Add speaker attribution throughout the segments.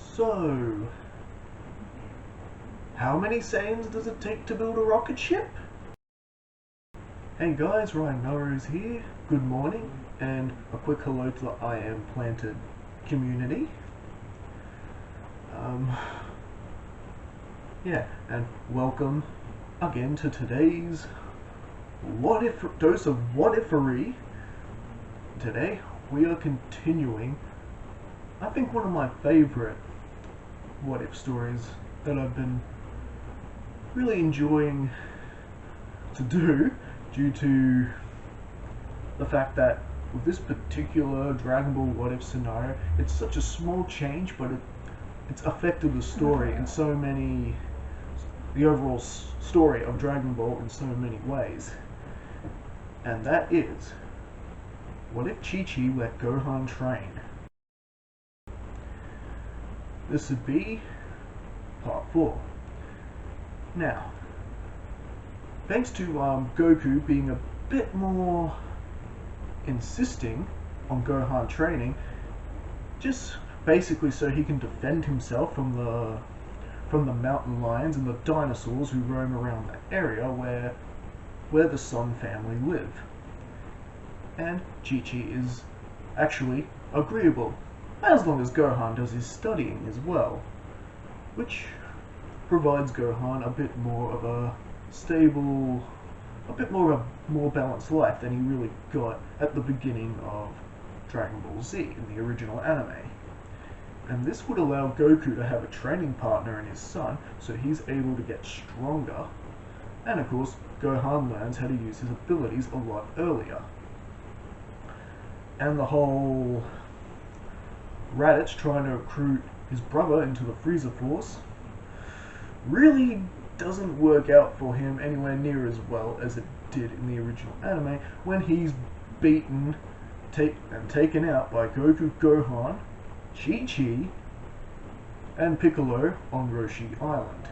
Speaker 1: So, how many Saiyans does it take to build a rocket ship? Hey guys, Ryan Melrose here. Good morning, and a quick hello to the I Am Planted community. And welcome again to today's dose of what-ifery. Today we are continuing, I think, one of my favorite what-if stories that I've been really enjoying to do, due to the fact that with this particular Dragon Ball what-if scenario, it's such a small change, but it's affected the story in so many, the overall story of Dragon Ball in so many ways. And that is, what if Chi-Chi let Gohan train? This would be part 4. Now, thanks to Goku being a bit more insisting on Gohan training, just basically so he can defend himself from the mountain lions and the dinosaurs who roam around that area where the Son family live. And Chi-Chi is actually agreeable, as long as Gohan does his studying as well, which provides Gohan a bit more of a stable, more balanced life than he really got at the beginning of Dragon Ball Z in the original anime. And this would allow Goku to have a training partner in his son, so he's able to get stronger. And of course, Gohan learns how to use his abilities a lot earlier. And the whole Raditz trying to recruit his brother into the Freeza Force really doesn't work out for him anywhere near as well as it did in the original anime, when he's beaten and taken out by Goku, Gohan, Chi-Chi, and Piccolo on Roshi Island.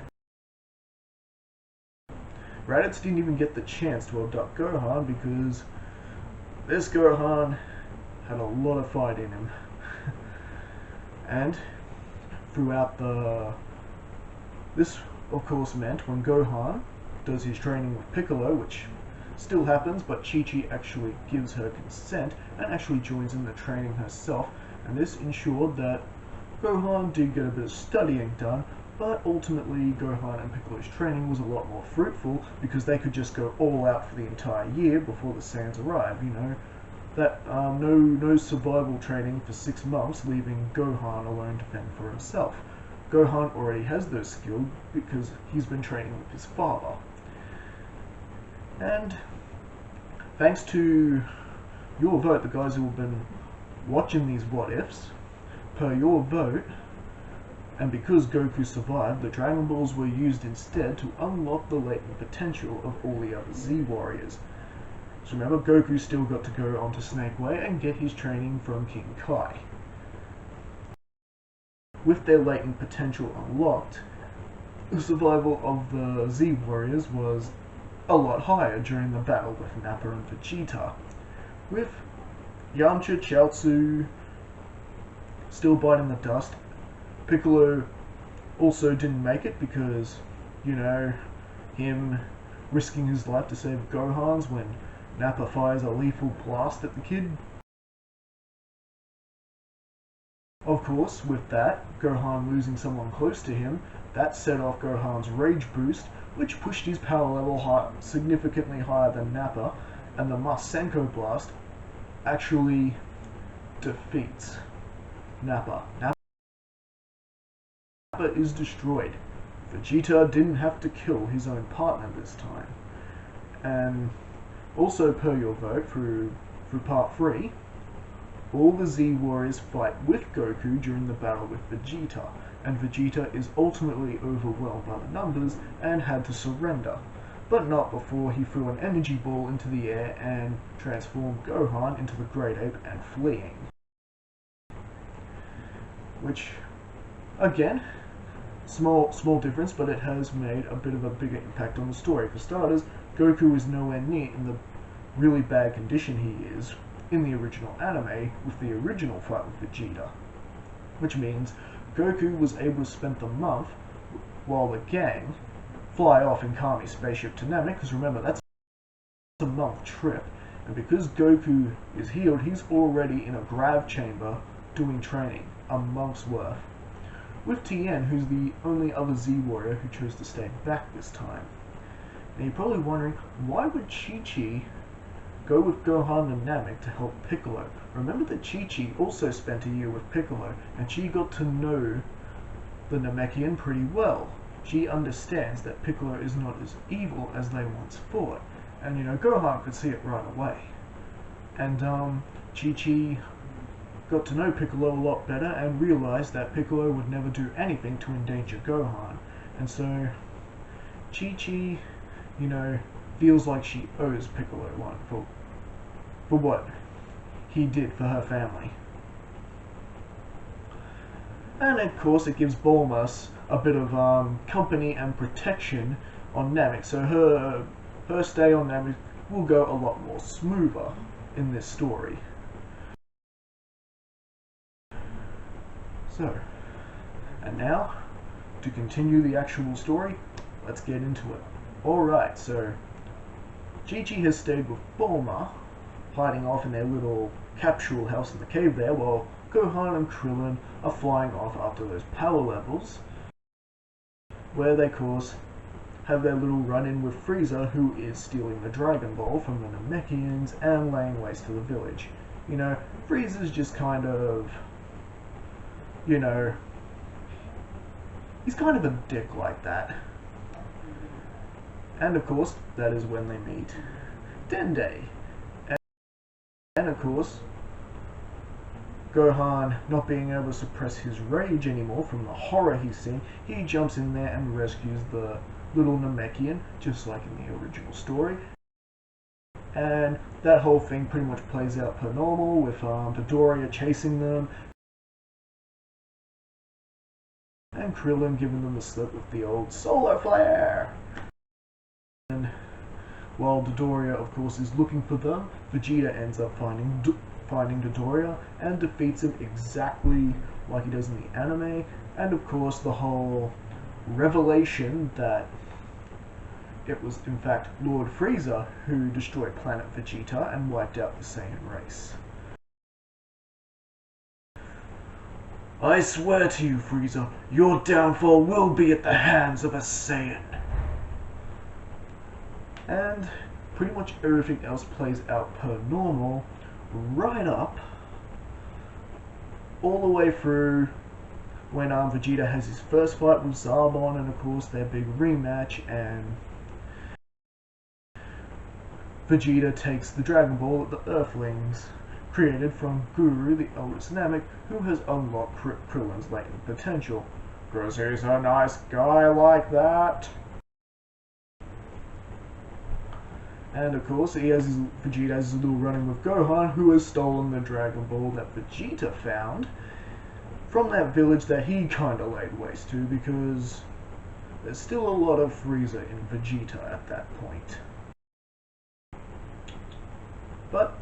Speaker 1: Raditz didn't even get the chance to abduct Gohan because this Gohan had a lot of fight in him. And throughout this of course meant when Gohan does his training with Piccolo, which still happens, but Chi-Chi actually gives her consent and actually joins in the training herself, and this ensured that Gohan did get a bit of studying done, but ultimately Gohan and Piccolo's training was a lot more fruitful because they could just go all out for the entire year before the Saiyans arrived. You know, that no survival training for 6 months, leaving Gohan alone to fend for himself. Gohan already has those skills because he's been training with his father. And thanks to your vote, the guys who have been watching these what-ifs, per your vote, and because Goku survived, the Dragon Balls were used instead to unlock the latent potential of all the other Z Warriors. So remember, Goku still got to go onto Snake Way and get his training from King Kai. With their latent potential unlocked, the survival of the Z Warriors was a lot higher during the battle with Nappa and Vegeta, with Yamcha, Chaozu still biting the dust. Piccolo also didn't make it because, you know, him risking his life to save Gohan's when Nappa fires a lethal blast at the kid. Of course, with that, Gohan losing someone close to him, that set off Gohan's rage boost, which pushed his power level significantly higher than Nappa, and the Masenko blast actually defeats Nappa. Nappa is destroyed. Vegeta didn't have to kill his own partner this time. And also per your vote, through part 3, all the Z Warriors fight with Goku during the battle with Vegeta, and Vegeta is ultimately overwhelmed by the numbers and had to surrender, but not before he threw an energy ball into the air and transformed Gohan into the Great Ape and fleeing. Which, again, small difference, but it has made a bit of a bigger impact on the story. For starters, Goku is nowhere near in the really bad condition he is in the original anime with the original fight with Vegeta, which means Goku was able to spend the month while the gang fly off in Kami's spaceship to Namek, because remember, that's a month trip, and because Goku is healed, he's already in a grav chamber doing training, a month's worth, with Tien, who's the only other Z warrior who chose to stay back this time. And you're probably wondering, why would Chi-Chi go with Gohan and Namek to help Piccolo? Remember that Chi-Chi also spent a year with Piccolo, and she got to know the Namekian pretty well. She understands that Piccolo is not as evil as they once thought. And Gohan could see it right away. And Chi-Chi got to know Piccolo a lot better and realized that Piccolo would never do anything to endanger Gohan. And so Chi-Chi, feels like she owes Piccolo one for what he did for her family. And of course it gives Bulma a bit of company and protection on Namek, so her stay on Namek will go a lot more smoother in this story. So, and now, to continue the actual story, let's get into it. Alright, so Chi-Chi has stayed with Bulma, hiding off in their little capsule house in the cave there, while Gohan and Krillin are flying off after those power levels, where they, of course, have their little run-in with Freeza, who is stealing the Dragon Ball from the Namekians and laying waste to the village. Frieza's just kind of, he's kind of a dick like that. And of course, that is when they meet Dende. And of course, Gohan, not being able to suppress his rage anymore from the horror he's seen, he jumps in there and rescues the little Namekian, just like in the original story. And that whole thing pretty much plays out per normal, with Dodoria chasing them, and Krillin giving them the slip with the old solar flare. And while Dodoria, of course, is looking for them, Vegeta ends up finding Dodoria and defeats him exactly like he does in the anime. And of course, the whole revelation that it was in fact Lord Freeza who destroyed planet Vegeta and wiped out the Saiyan race. I swear to you, Freeza, your downfall will be at the hands of a Saiyan. And pretty much everything else plays out per normal, right up all the way through when Vegeta has his first fight with Zarbon, and of course their big rematch, and Vegeta takes the Dragon Ball that the Earthlings created from Guru, the eldest Namek, who has unlocked Krillin's latent potential. 'Cause he's a nice guy like that. And of course, Vegeta has his little run-in with Gohan, who has stolen the Dragon Ball that Vegeta found from that village that he kinda laid waste to, because there's still a lot of Frieza in Vegeta at that point. But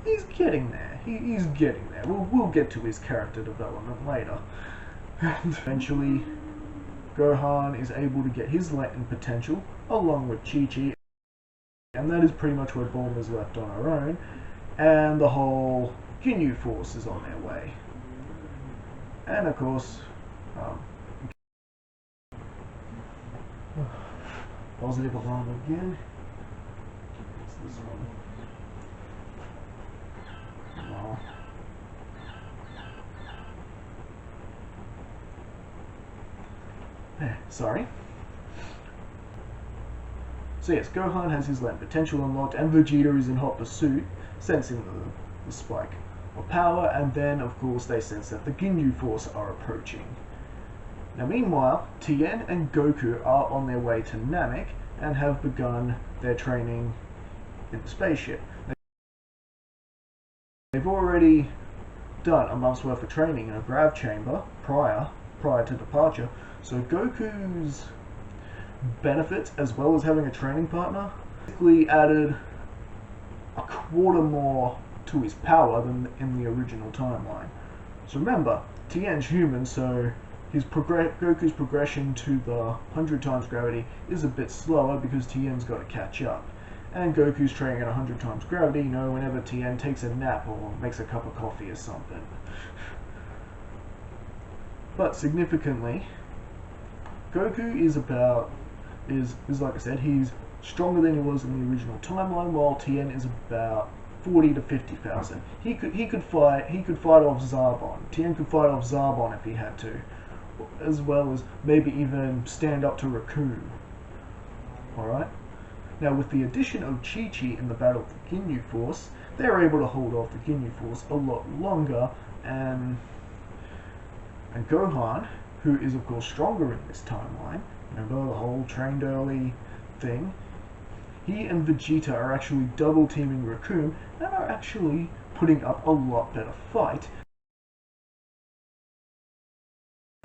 Speaker 1: he's getting there. He's getting there. We'll get to his character development later. And eventually, Gohan is able to get his latent potential along with Chi-Chi, and that is pretty much where Bulma is left on her own, and the whole Ginyu Force is on their way. And of course, positive alarm again. It's this one. Oh. Sorry. So yes, Gohan has his latent potential unlocked, and Vegeta is in hot pursuit, sensing the spike of power, and then of course they sense that the Ginyu Force are approaching. Now meanwhile, Tien and Goku are on their way to Namek and have begun their training in the spaceship. They've already done a month's worth of training in a grav chamber prior to departure, so Goku's benefits, as well as having a training partner, basically added a quarter more to his power than in the original timeline. So remember, Tien's human, so Goku's progression to the 100 times gravity is a bit slower because Tien's got to catch up. And Goku's training at 100 times gravity, you know, whenever Tien takes a nap or makes a cup of coffee or something. But significantly, Goku is like I said, he's stronger than he was in the original timeline, while Tien is about 40 to 50,000. He could fight off Zarbon. Tien could fight off Zarbon if he had to, as well as maybe even stand up to Raccoon. Alright? Now with the addition of Chi-Chi in the Battle of the Ginyu Force, they're able to hold off the Ginyu Force a lot longer, and Gohan, who is of course stronger in this timeline, remember the whole trained early thing, he and Vegeta are actually double teaming Raccoon and are actually putting up a lot better fight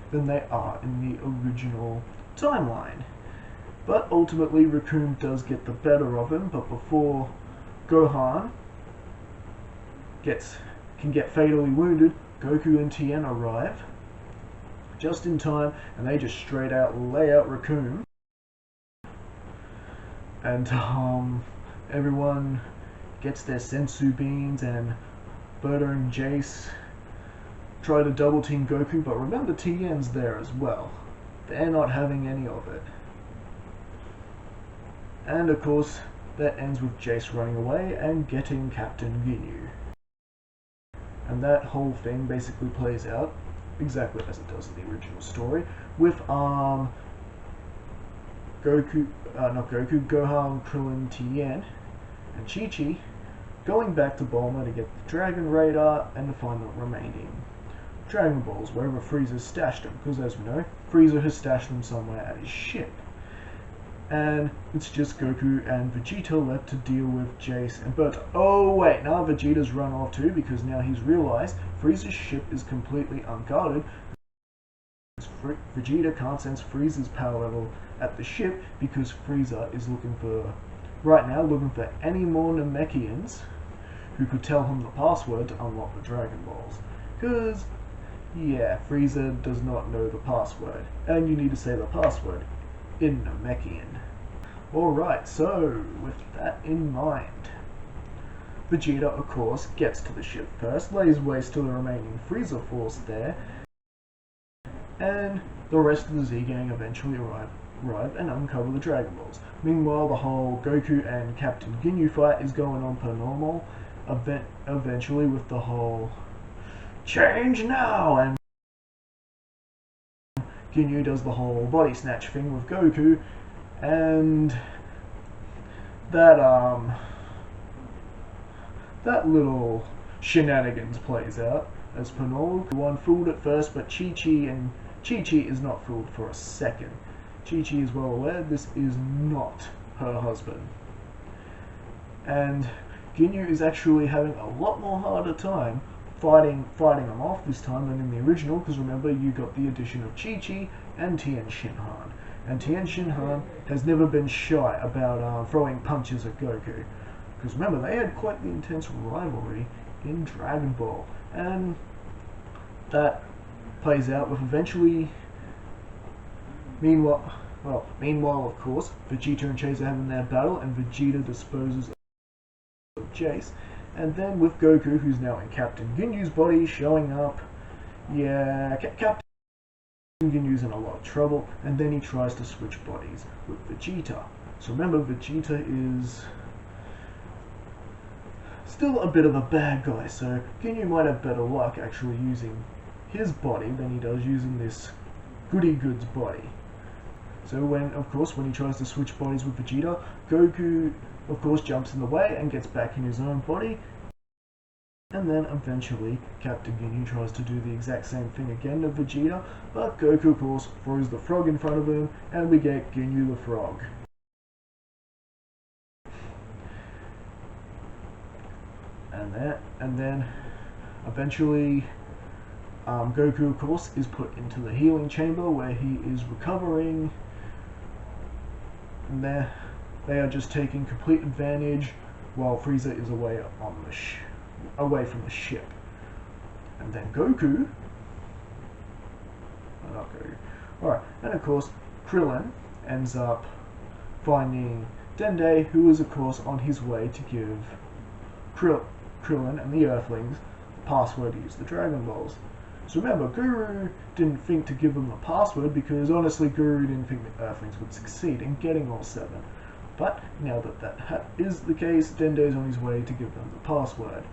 Speaker 1: than they are in the original timeline. But ultimately Raccoon does get the better of him, but before Gohan can get fatally wounded, Goku and Tien arrive just in time, and they just straight out lay out Raccoon. And everyone gets their sensu beans, and Berta and Jace try to double team Goku, but remember Tien's there as well. They're not having any of it. And of course, that ends with Jace running away and getting Captain Ginyu. And that whole thing basically plays out exactly as it does in the original story, with Gohan, Krillin, Tien, and Chi-Chi going back to Bulma to get the Dragon Radar and to find the remaining Dragon Balls, wherever Frieza stashed them, because as we know, Frieza has stashed them somewhere at his ship. And it's just Goku and Vegeta left to deal with Jace and Berta. Oh wait, now Vegeta's run off too, because now he's realized Frieza's ship is completely unguarded. Vegeta can't sense Frieza's power level at the ship, because Frieza is looking for any more Namekians who could tell him the password to unlock the Dragon Balls. Because, yeah, Frieza does not know the password, and you need to say the password in Namekian. Alright, so with that in mind, Vegeta, of course, gets to the ship first, lays waste to the remaining Frieza force there, and the rest of the Z-Gang eventually arrive and uncover the Dragon Balls. Meanwhile, the whole Goku and Captain Ginyu fight is going on per normal, eventually with the whole "change now!" and Ginyu does the whole body snatch thing with Goku, and that little shenanigans plays out as per normal. One fooled at first, but Chi-Chi is not fooled for a second. Chi-Chi is well aware this is not her husband, and Ginyu is actually having a lot more harder time fighting them off this time than in the original, because remember, you got the addition of Chi-Chi and Tien Shinhan. And Tien Shinhan has never been shy about throwing punches at Goku. Because remember, they had quite the intense rivalry in Dragon Ball. And that plays out with eventually... Meanwhile, of course, Vegeta and Chase are having their battle, and Vegeta disposes of Jace. And then with Goku, who's now in Captain Ginyu's body, showing up, yeah, Captain Ginyu's in a lot of trouble, and then he tries to switch bodies with Vegeta. So remember, Vegeta is still a bit of a bad guy, so Ginyu might have better luck actually using his body than he does using this goody-goods body. So when he tries to switch bodies with Vegeta, Goku of course jumps in the way and gets back in his own body, and then eventually Captain Ginyu tries to do the exact same thing again to Vegeta, but Goku of course throws the frog in front of him, and we get Ginyu the Frog. And then eventually Goku of course is put into the healing chamber where he is recovering, and they are just taking complete advantage while Frieza is away away from the ship. And then Goku, Goku. Alright, and of course, Krillin ends up finding Dende, who is of course on his way to give Krillin and the Earthlings the password to use the Dragon Balls. So remember, Guru didn't think to give them the password because honestly Guru didn't think the Earthlings would succeed in getting all 7. But now that that is the case, Dende is on his way to give them the password.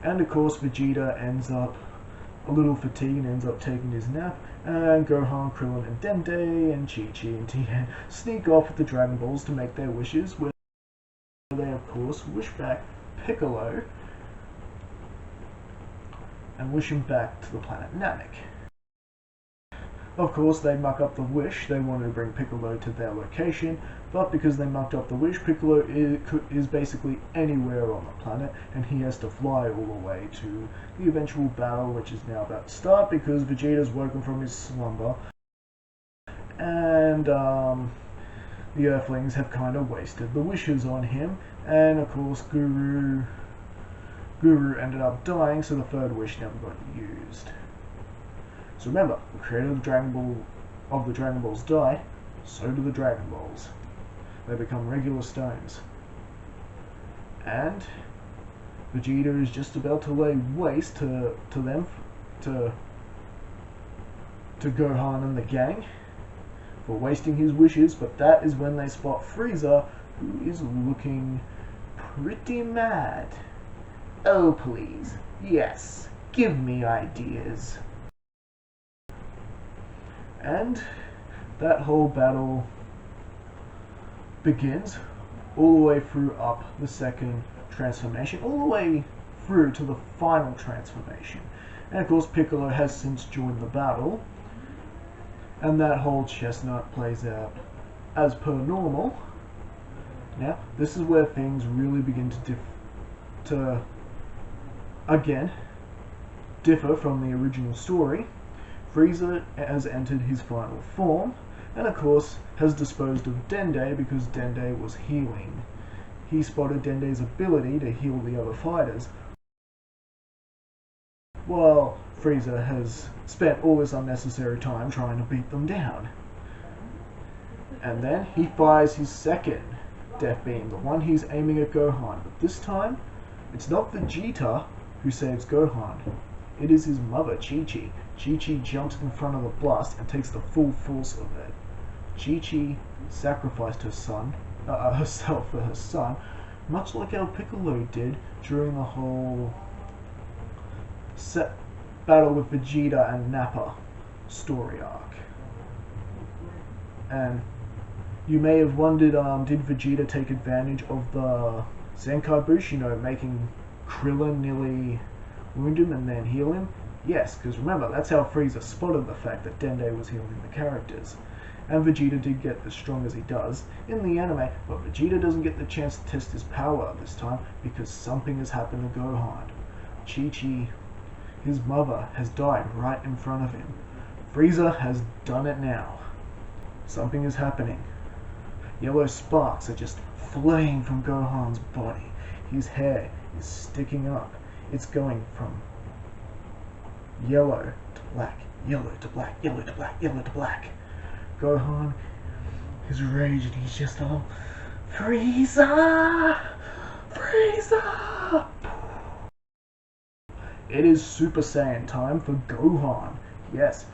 Speaker 1: And of course Vegeta ends up a little fatigued and ends up taking his nap, and Gohan, Krillin, and Dende, and Chi-Chi and Tien sneak off with the Dragon Balls to make their wishes, where they of course wish back Piccolo and wish him back to the planet Namek. Of course, they muck up the wish. They wanted to bring Piccolo to their location, but because they mucked up the wish, Piccolo is basically anywhere on the planet, and he has to fly all the way to the eventual battle, which is now about to start because Vegeta's woken from his slumber, and the Earthlings have kind of wasted the wishes on him, and of course Guru ended up dying, so the third wish never got used. So remember, the creator of the Dragon Balls die, so do the Dragon Balls. They become regular stones. And Vegeta is just about to lay waste to Gohan and the gang for wasting his wishes, but that is when they spot Frieza, who is looking pretty mad. Oh please, yes, give me ideas. And that whole battle begins all the way through up the second transformation, all the way through to the final transformation. And of course Piccolo has since joined the battle, and that whole chestnut plays out as per normal. Now this is where things really begin to differ from the original story. Frieza has entered his final form, and of course has disposed of Dende because Dende was healing. He spotted Dende's ability to heal the other fighters, while Frieza has spent all this unnecessary time trying to beat them down. And then he fires his second Death Beam, the one he's aiming at Gohan, but this time it's not Vegeta who saves Gohan. It is his mother, Chi-Chi. Chi-Chi jumps in front of the blast and takes the full force of it. Chi-Chi sacrificed herself for her son, much like how Piccolo did during the whole battle with Vegeta and Nappa story arc. And you may have wondered, did Vegeta take advantage of the Zenkai boost, making Krillin nearly wound him and then heal him? Yes, because remember, that's how Frieza spotted the fact that Dende was healing the characters. And Vegeta did get as strong as he does in the anime, but Vegeta doesn't get the chance to test his power this time because something has happened to Gohan. Chi-Chi, his mother, has died right in front of him. Frieza has done it now. Something is happening. Yellow sparks are just flying from Gohan's body. His hair is sticking up. It's going from yellow to black, yellow to black, yellow to black, yellow to black. Gohan is raging. He's just all, Frieza! Frieza! It is Super Saiyan time for Gohan. Yes,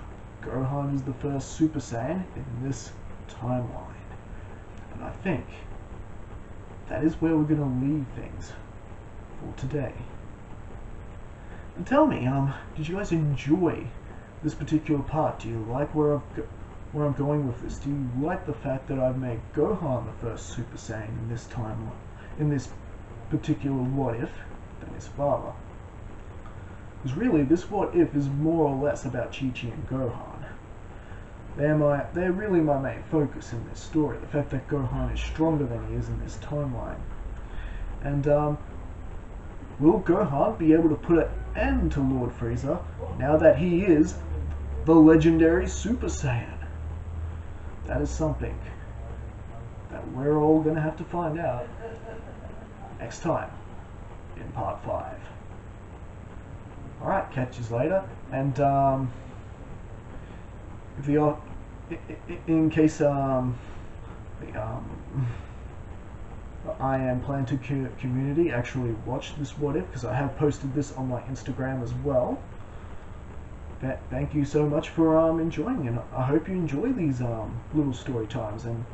Speaker 1: Gohan is the first Super Saiyan in this timeline. And I think that is where we're going to leave things for today. And tell me, did you guys enjoy this particular part? Do you like where I'm going with this? Do you like the fact that I've made Gohan the first Super Saiyan in this timeline, in this particular what if, than his father? Because really, this what if is more or less about Chi-Chi and Gohan. They're really my main focus in this story. The fact that Gohan is stronger than he is in this timeline. And will Gohan be able to put an end to Lord Freeza now that he is the legendary Super Saiyan? That is something that we're all going to have to find out next time in part 5. Alright, catch you later, and if the in case the I Am Plan to community actually watched this what if, because I have posted this on my Instagram as well. Thank you so much for enjoying it. I hope you enjoy these little story times, and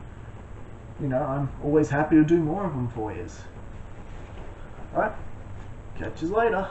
Speaker 1: you know, I'm always happy to do more of them for you. Alright, catch you later.